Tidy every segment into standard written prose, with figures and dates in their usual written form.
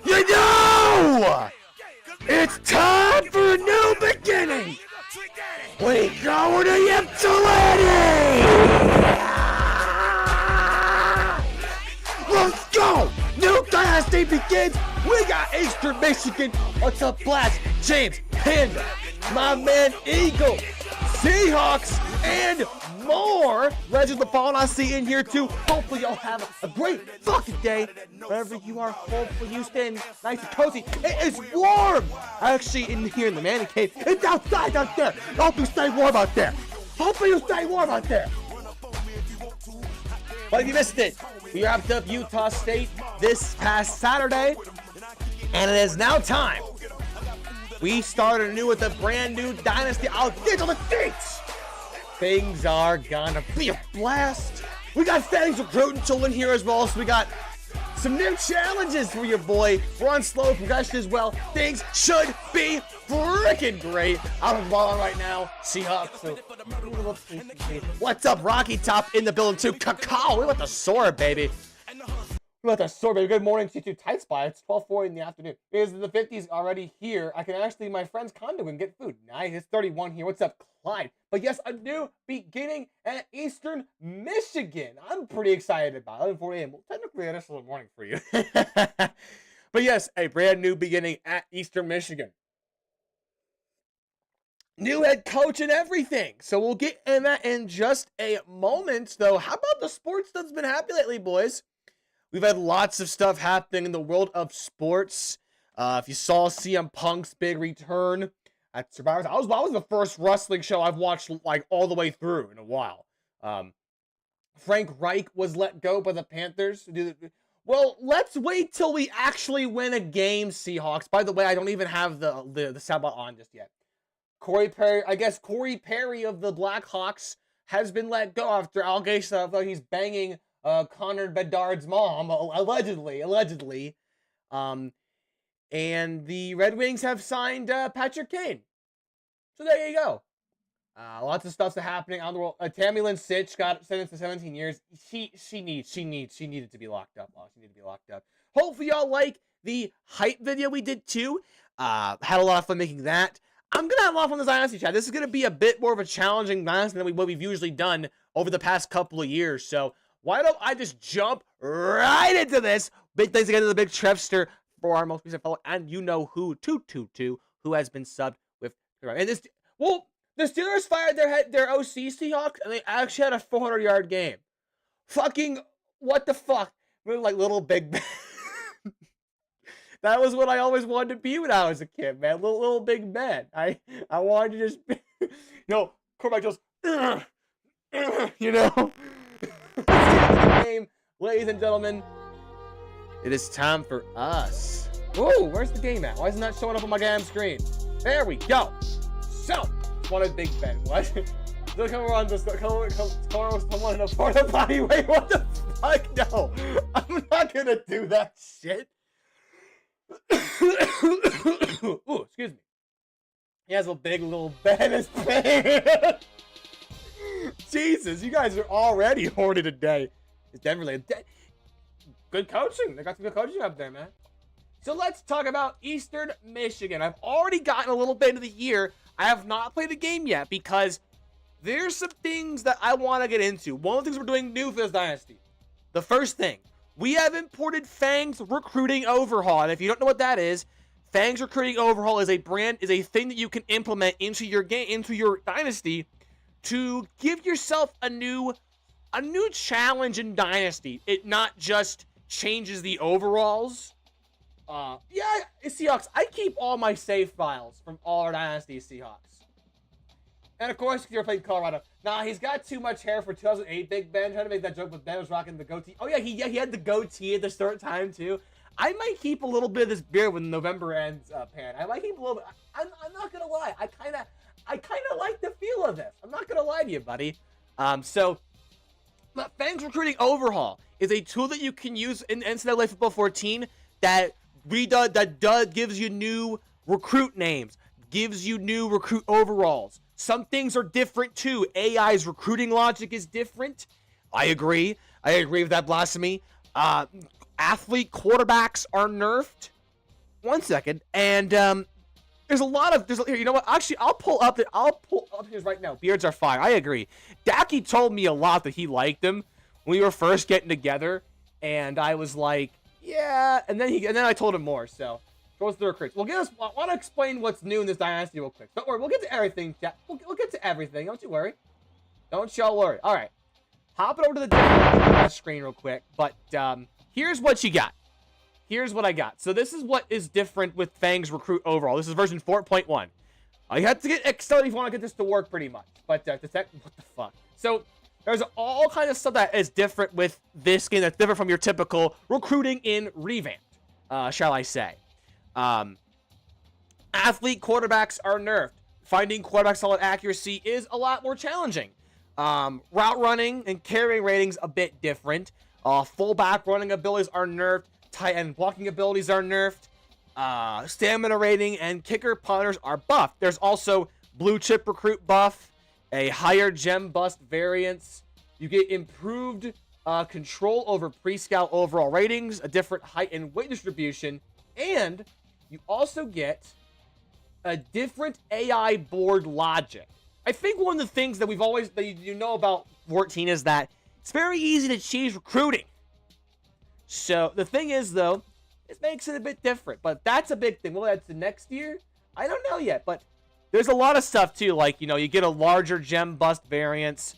You know! It's time for a new beginning! We go to Ypsilanti! Let's go! New dynasty begins! We got Eastern Michigan! What's up, Blast? James, Panda, my man Eagle, Seahawks, and more Legends of Fallen I see in here too. Hopefully y'all have a great fucking day wherever you are. Hopefully you stay nice and cozy. It is warm actually in here in the man cave. It's outside out there. Hope you stay warm out there. Hopefully you stay warm out there. But if you missed it, we wrapped up Utah State this past Saturday, and it is now time. We started anew with a brand new dynasty. I'll get to the dates. Things are gonna be a blast. We got Fangs recruiting tool in here as well, so we got some new challenges for your boy. We're on slow progression as well. Things should be freaking great. I'm with the ball on right now. Seahawks. So, what's up, Rocky Top in the building too? Cacao. We want the soar, baby. We want the soar, baby. Good morning, C2 Tight Spot. It's 12:40 in the afternoon. It is the 50s already here. I can actually my friend's condo and get food. Nice. It's 31 here. What's up, Clyde? But yes, a new beginning at Eastern Michigan. I'm pretty excited about it. 11:40 a.m. Well, technically, that's a little morning for you. But yes, a brand new beginning at Eastern Michigan. New head coach and everything. So we'll get in that in just a moment, though. How about the sports that's been happening lately, boys? We've had lots of stuff happening in the world of sports. If you saw CM Punk's big return at Survivor, that was the first wrestling show I've watched like all the way through in a while. Frank Reich was let go by the Panthers. Well, let's wait till we actually win a game, Seahawks. By the way, I don't even have the soundbite on just yet. Corey Perry of the Blackhawks has been let go after allegations of he's banging Connor Bedard's mom, allegedly. And the Red Wings have signed Patrick Kane. So there you go. Lots of stuff's happening on the world. Tammy Lynn Sitch got sentenced to 17 years. She needed to be locked up. She needed to be locked up. Hopefully y'all like the hype video we did too. Had a lot of fun making that. I'm gonna have a lot of fun in this Dynasty chat. This is gonna be a bit more of a challenging Dynasty than what we've usually done over the past couple of years. So why don't I just jump right into this? Big thanks again to the Big Trevster for our most recent follow, and you know who, 222, who has been subbed with. And this, well, the Steelers fired their OC Seahawks, and they actually had a 400-yard game. Fucking what the fuck? We're like little Big Ben. That was what I always wanted to be when I was a kid, man. Little Big Ben. I wanted to just be, quarterback just, you know. Game, ladies and gentlemen, it is time for us. Whoa, where's the game at? Why isn't that showing up on my damn screen? There we go. So, wanted Big Ben. What? Come on, someone in a porta potty. Wait, what the fuck? No, I'm not gonna do that shit. Ooh, excuse me. He has a big little bed in his pants. Jesus, you guys are already horny today. It's definitely good coaching. They got some good coaching up there, man. So let's talk about Eastern Michigan. I've already gotten a little bit into the year. I have not played the game yet because there's some things that I want to get into. One of the things we're doing new for this Dynasty. The first thing, we have imported Fangs Recruiting Overhaul. And if you don't know what that is, Fangs Recruiting Overhaul is a thing that you can implement into your game, into your Dynasty, to give yourself a new challenge in Dynasty. It not just changes the overalls. Yeah, Seahawks. I keep all my save files from all our Dynasty Seahawks. And of course, if you're playing Colorado. Nah, he's got too much hair for 2008, Big Ben. Trying to make that joke, but Ben was rocking the goatee. Oh yeah, he had the goatee at the start time too. I might keep a little bit of this beard when November ends, Pan. I might keep a little bit. I'm not gonna lie. I kind of like the feel of this. I'm not gonna lie to you, buddy. So Fangs Recruiting Overhaul is a tool that you can use in NCAA Football 14 that gives you new recruit names, gives you new recruit overalls. Some things are different too. AI's recruiting logic is different. I agree with that blasphemy. Athlete quarterbacks are nerfed. one second. And there's a lot of here. You know what? Actually, I'll pull up his right now. Beards are fire. I agree. Dacky told me a lot that he liked them when we were first getting together, and I was like, yeah. And then I told him more. So goes through recruits. I want to explain what's new in this dynasty real quick. Don't worry. We'll get to everything, chat. We'll get to everything. Don't you worry. Don't y'all worry. All right. Hopping over to the screen real quick. But here's what you got. Here's what I got. So this is what is different with Fang's Recruit overall. This is version 4.1. You have to get excited if you want to get this to work pretty much. But what the fuck? So there's all kind of stuff that is different with this game that's different from your typical recruiting in Revamped, shall I say. Athlete quarterbacks are nerfed. Finding quarterback solid accuracy is a lot more challenging. Route running and carrying ratings a bit different. Fullback running abilities are nerfed. Tight end blocking abilities are nerfed. Stamina rating and kicker punters are buffed. There's also blue chip recruit buff, a higher gem bust variance. You get improved control over pre-scout overall ratings, a different height and weight distribution, and you also get a different AI board logic. I think one of the things that you know about 14 is that it's very easy to cheese recruiting. So the thing is, though, it makes it a bit different, but that's a big thing. Will that to next year? I don't know yet, but there's a lot of stuff too. Like, you know, you get a larger gem bust variance.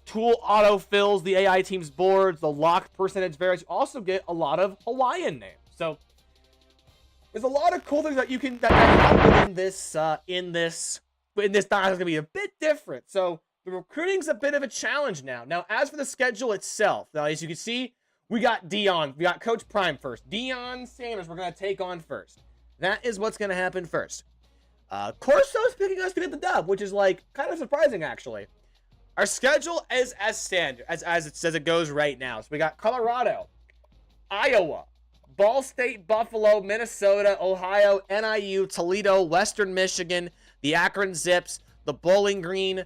Tool auto fills the AI team's boards. The locked percentage variance. You also get a lot of Hawaiian names. So there's a lot of cool things that that happen in this time is gonna be a bit different. So the recruiting's a bit of a challenge now. Now, as for the schedule itself, now as you can see, we got Dion. We got Coach Prime first. Dion Sanders we're going to take on first. That is what's going to happen first. Corso's picking us to get the dub, which is, like, kind of surprising, actually. Our schedule is as standard, as it says it goes right now. So we got Colorado, Iowa, Ball State, Buffalo, Minnesota, Ohio, NIU, Toledo, Western Michigan, the Akron Zips, the Bowling Green,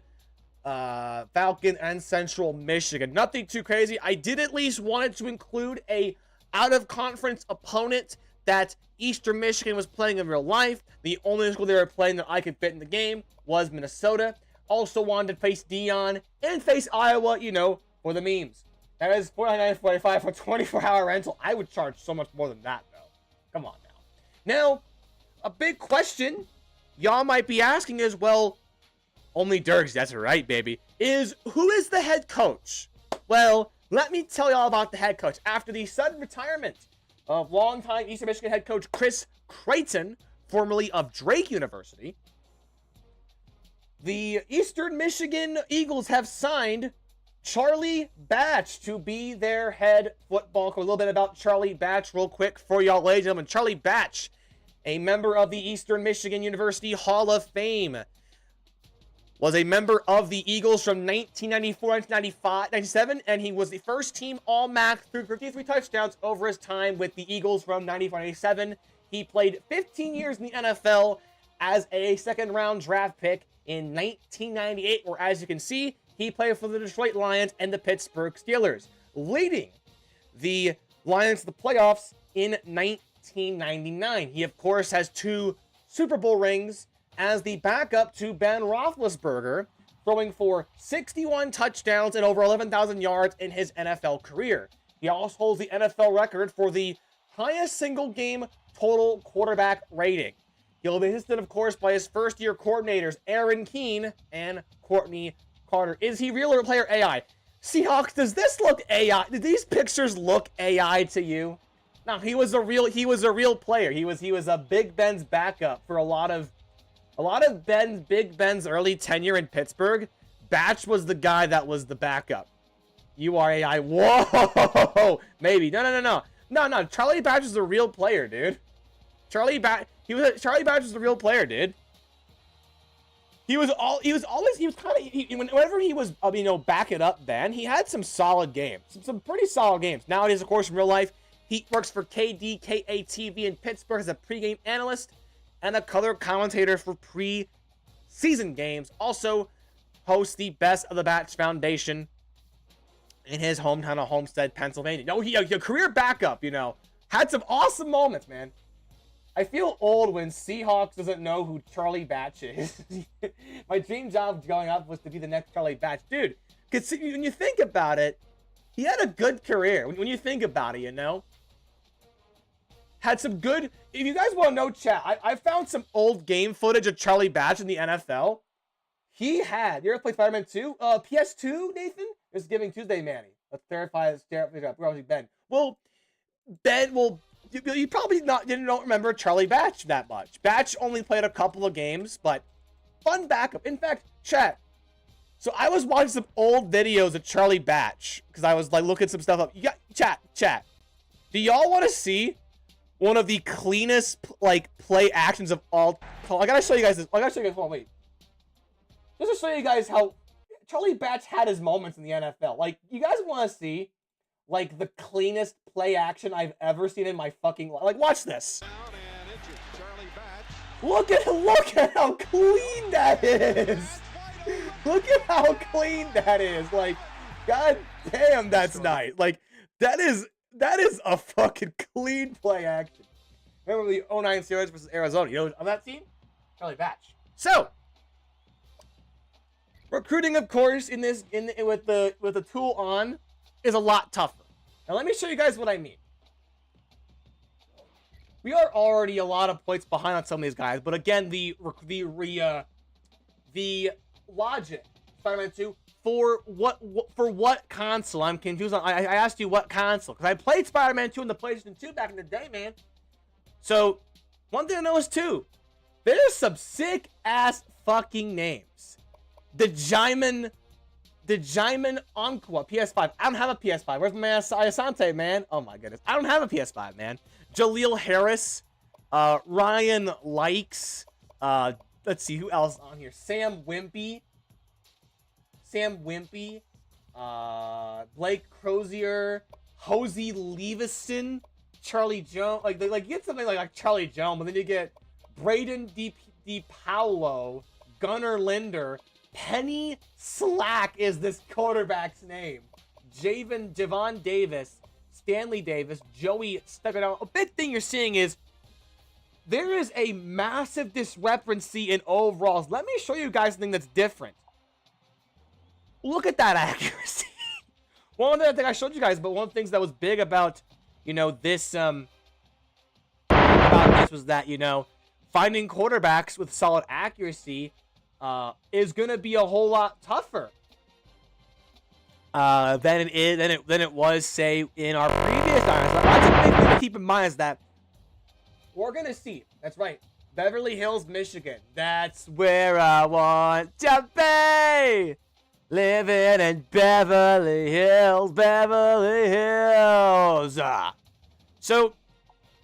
Falcon, and Central Michigan. Nothing too crazy. I did at least wanted to include a out-of-conference opponent that Eastern Michigan was playing in real life. The only school they were playing that I could fit in the game was Minnesota. Also wanted to face Dion and face Iowa, you know, for the memes. That is $49.45 for 24-hour rental. I would charge so much more than that, though. Come on now. Now, a big question y'all might be asking is, well, only Dirks, that's right, baby, is who is the head coach? Well, let me tell y'all about the head coach. After the sudden retirement of longtime Eastern Michigan head coach Chris Creighton, formerly of Drake University, the Eastern Michigan Eagles have signed Charlie Batch to be their head football coach. A little bit about Charlie Batch real quick for y'all, ladies and gentlemen. Charlie Batch, a member of the Eastern Michigan University Hall of Fame, was a member of the Eagles from 1994, 1995, 97, and he was the first team All-MAC through 53 touchdowns over his time with the Eagles from 94, 97. He played 15 years in the NFL as a second-round draft pick in 1998, where, as you can see, he played for the Detroit Lions and the Pittsburgh Steelers, leading the Lions to the playoffs in 1999. He, of course, has 2 Super Bowl rings as the backup to Ben Roethlisberger, throwing for 61 touchdowns and over 11,000 yards in his NFL career. He also holds the NFL record for the highest single-game total quarterback rating. He'll be assisted, of course, by his first-year coordinators, Aaron Keene and Courtney Carter. Is he real or player AI? Seahawks, does this look AI? Did these pictures look AI to you? No, he was a real player. He was a Big Ben's backup for a lot of Big Ben's early tenure in Pittsburgh. Batch was the guy that was the backup. You are AI. Whoa, maybe. No. Charlie Batch is a real player, dude. Charlie Batch was a real player, dude. Whenever he was, back it up then, he had some solid games. Some pretty solid games. Nowadays, of course, in real life, he works for KDKA-TV in Pittsburgh as a pregame analyst and a color commentator for pre-season games. Also hosts the Best of the Batch Foundation in his hometown of Homestead, Pennsylvania. He a career backup, had some awesome moments, man. I feel old when Seahawks doesn't know who Charlie Batch is. My dream job growing up was to be the next Charlie Batch. Dude, because when you think about it, he had a good career. When you think about it, you know? Had some good... If you guys want to know, chat, I found some old game footage of Charlie Batch in the NFL. He had... You ever played Spider-Man 2? PS2, Nathan? It's Giving Tuesday, Manny. Let's clarify this. Where was Ben? Well, Ben... Well, you probably don't remember Charlie Batch that much. Batch only played a couple of games, but fun backup. In fact, chat. So I was watching some old videos of Charlie Batch because I was like looking some stuff up. You got chat. Do y'all want to see one of the cleanest like play actions of all? I gotta show you guys this. I gotta show you guys. Hold on, wait. Just to show you guys how Charlie Batch had his moments in the NFL. Like, you guys want to see like the cleanest play action I've ever seen in my fucking life? Like, watch this. Look at how clean that is. Look at how clean that is. Like, god damn, that's nice. Like, that is a fucking clean play action. Remember the 09 series versus Arizona? You know, on that team, Charlie Batch. So, recruiting, of course, with the tool on is a lot tougher. Now, let me show you guys what I mean. We are already a lot of points behind on some of these guys, but again, the logic, Spider-Man 2, for what console? I'm confused on. I asked you what console, because I played Spider-Man 2 in the PlayStation 2 back in the day, man. So, one thing I know is too, there's some sick ass fucking names. The Jaimin Onqua, PS5. I don't have a PS5. Where's my Asante, man? Oh my goodness. I don't have a PS5, man. Jaleel Harris, Ryan Likes, let's see, who else on here? Sam Wimpy, Blake Crozier, Hosey Leavison, Charlie Jones. Like you get something like Charlie Jones, but then you get Braden DiPaolo, Gunnar Linder, Penny Slack is this quarterback's name, Javon Davis, Stanley Davis, Joey Stuggerdown. A big thing you're seeing is there is a massive discrepancy in overalls. Let me show you guys something that's different. Look at that accuracy. One thing I think I showed you guys, but one of the things that was big about, you know, this was that, you know, finding quarterbacks with solid accuracy is gonna be a whole lot tougher than it was, say, in our previous dinosaur. That's a big thing to keep in mind, is that we're gonna see. That's right, Beverly Hills, Michigan. That's where I want to be. Living in Beverly Hills, Beverly Hills. So,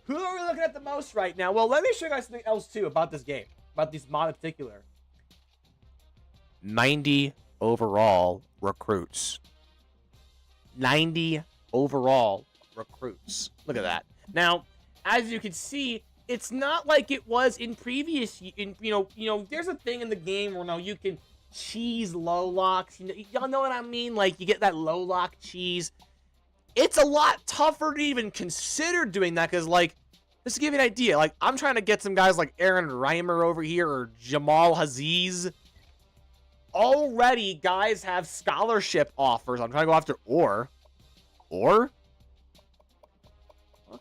who are we looking at the most right now? Well, let me show you guys something else too about this game, about this mod in particular. 90 overall recruits. 90 overall recruits. Look at that. Now, as you can see, it's not like it was in previous, you know, there's a thing in the game where now you can cheese low locks. You know, y'all know what I mean? Like, you get that low lock cheese. It's a lot tougher to even consider doing that, because, like, just to give you an idea, like, I'm trying to get some guys like Aaron Reimer over here, or Jamal Aziz. Already, guys have scholarship offers. I'm trying to go after Orr. Well,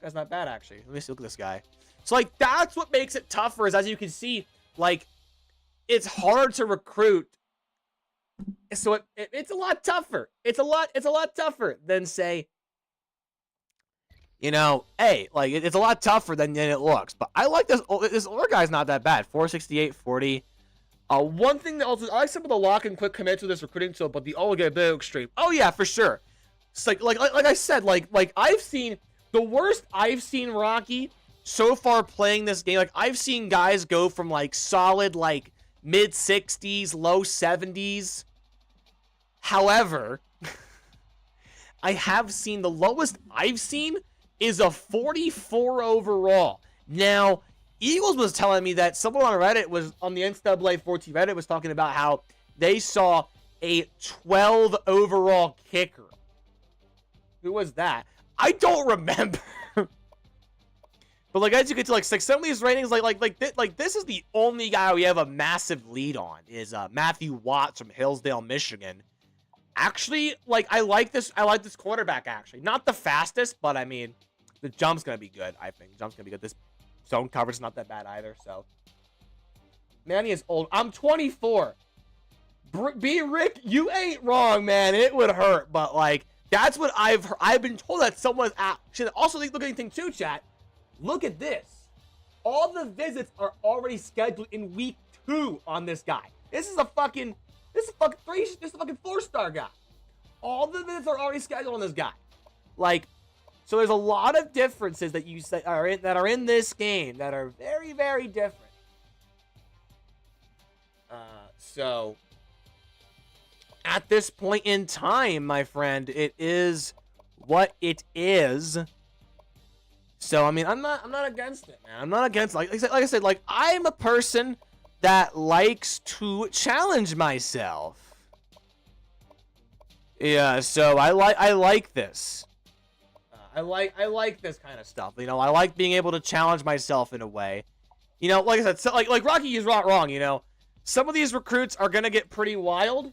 that's not bad, actually. Let me see. Look at this guy. So, like, that's what makes it tougher, is, as you can see, like, it's hard to recruit. So it's a lot tougher. It's a lot tougher than, say, you know, hey, like, it's a lot tougher than it looks. But I like this Orr guy's not that bad. 468, 40. One thing that also, I like some of the lock and quick commits with this recruiting tool, but the get a bit extreme. Oh yeah, for sure. It's like I said, like I've seen the worst I've seen Rocky so far playing this game. Like, I've seen guys go from like solid like mid 60s, low 70s. However, I have seen the lowest I've seen is a 44 overall. Now, Eagles was telling me that someone on Reddit was on the NCAA 14 Reddit was talking about how they saw a 12 overall kicker. Who was that? I don't remember. But like as you get to like some of these ratings, like this is the only guy we have a massive lead on is Matthew Watts from Hillsdale, Michigan. Actually, like I like this quarterback actually. Not the fastest, but I mean the jump's gonna be good, I think. Jump's gonna be good. This zone coverage is not that bad either, so. Manny is old. I'm 24. B Rick, you ain't wrong, man. It would hurt, but like that's what I've been told that someone actually. Also, look at anything too, chat. Look at this. All the visits are already scheduled in week 2 on this guy. This is a fucking 4-star guy. All the visits are already scheduled on this guy. Like, so there's a lot of differences that are in this game that are very, very different. So at this point in time, my friend, it is what it is. So I mean, I'm not against it, man. I'm not against like I said, like I'm a person that likes to challenge myself. Yeah, so I like this. I like this kind of stuff. You know, I like being able to challenge myself in a way. You know, like I said, so, like Rocky is not wrong. You know, some of these recruits are gonna get pretty wild.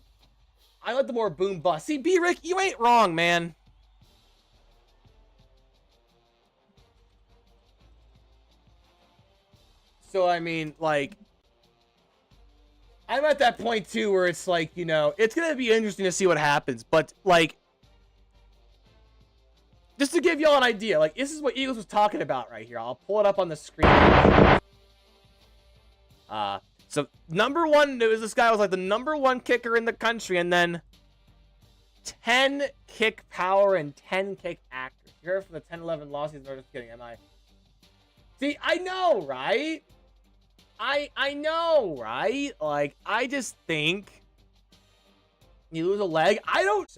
I like the more boom bust. See, B Rick, you ain't wrong, man. So I mean, like, I'm at that point too where it's like, you know, it's gonna be interesting to see what happens. But like, just to give y'all an idea, like this is what Eagles was talking about right here. I'll pull it up on the screen. So number one, this guy was like the number 1 kicker in the country, and then 10 kick power and 10 kick accuracy. You heard from the 10-11 losses. No, just kidding. Am I? See, I know, right? I know, right? Like, I just think you lose a leg. I don't.